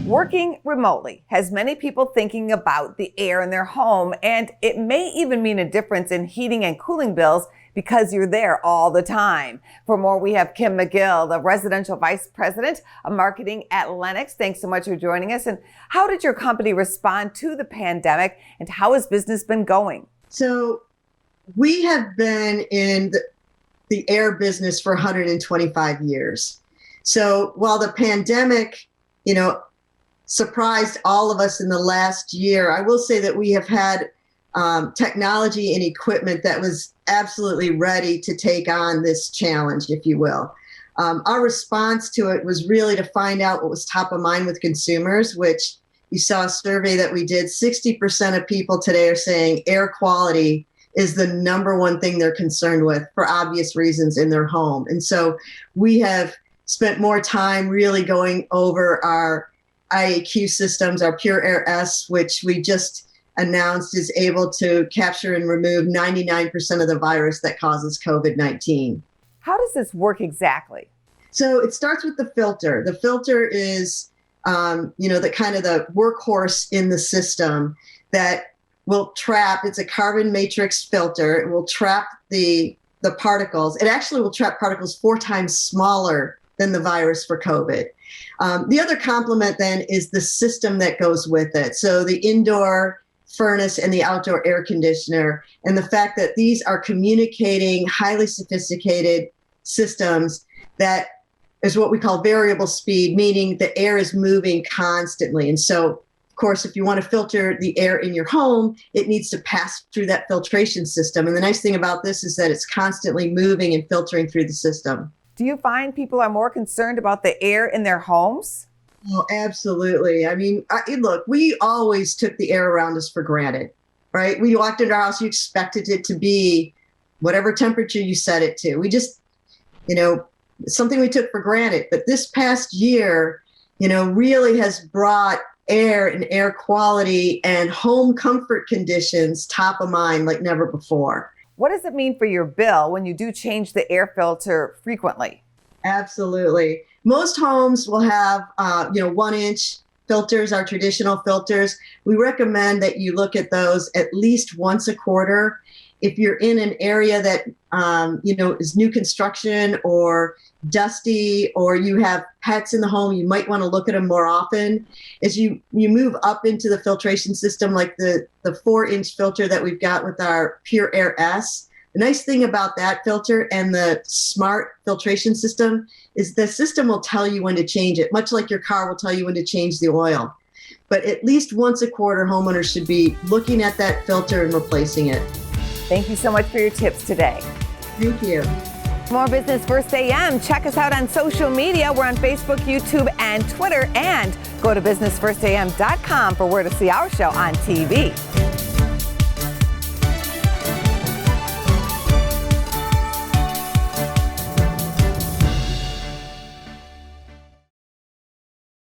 Working remotely has many people thinking about the air in their home, and it may even mean a difference in heating and cooling bills because you're there all the time. For more, we have Kim McGill, the Residential Vice President of Marketing at Lennox. Thanks so much for joining us. And how did your company respond to the pandemic, and how has business been going? So we have been in the air business for 125 years. So while the pandemic, surprised all of us in the last year, I will say that we have had technology and equipment that was absolutely ready to take on this challenge, if you will. Our response to it was really to find out what was top of mind with consumers, which you saw a survey that we did. 60% of people today are saying air quality is the number one thing they're concerned with for obvious reasons in their home. And so we have spent more time really going over our IAQ systems, our Pure Air S, which we just announced is able to capture and remove 99% of the virus that causes COVID-19. How does this work exactly? So it starts with the filter. The filter is, the kind of the workhorse in the system that will trap. It's a carbon matrix filter. It will trap the particles. It actually will trap particles 4 times smaller than the virus for COVID. The other complement then is the system that goes with it. So the indoor furnace and the outdoor air conditioner, and the fact that these are communicating highly sophisticated systems that is what we call variable speed, meaning the air is moving constantly. And so, of course, if you want to filter the air in your home, it needs to pass through that filtration system. And the nice thing about this is that it's constantly moving and filtering through the system. Do you find people are more concerned about the air in their homes? Oh, absolutely. I mean, look, we always took the air around us for granted, right? We walked into our house, you expected it to be whatever temperature you set it to. We just, something we took for granted. But this past year, really has brought air and air quality and home comfort conditions top of mind like never before. What does it mean for your bill when you do change the air filter frequently? Absolutely. Most homes will have, 1-inch filters, our traditional filters. We recommend that you look at those at least once a quarter. If you're in an area that, is new construction or dusty, or you have pets in the home, you might want to look at them more often. As you move up into the filtration system, like the 4-inch filter that we've got with our Pure Air S, the nice thing about that filter and the smart filtration system is the system will tell you when to change it, much like your car will tell you when to change the oil. But at least once a quarter, homeowners should be looking at that filter and replacing it. Thank you so much for your tips today. Thank you. For more Business First AM, check us out on social media. We're on Facebook, YouTube, and Twitter. And go to businessfirstam.com for where to see our show on TV.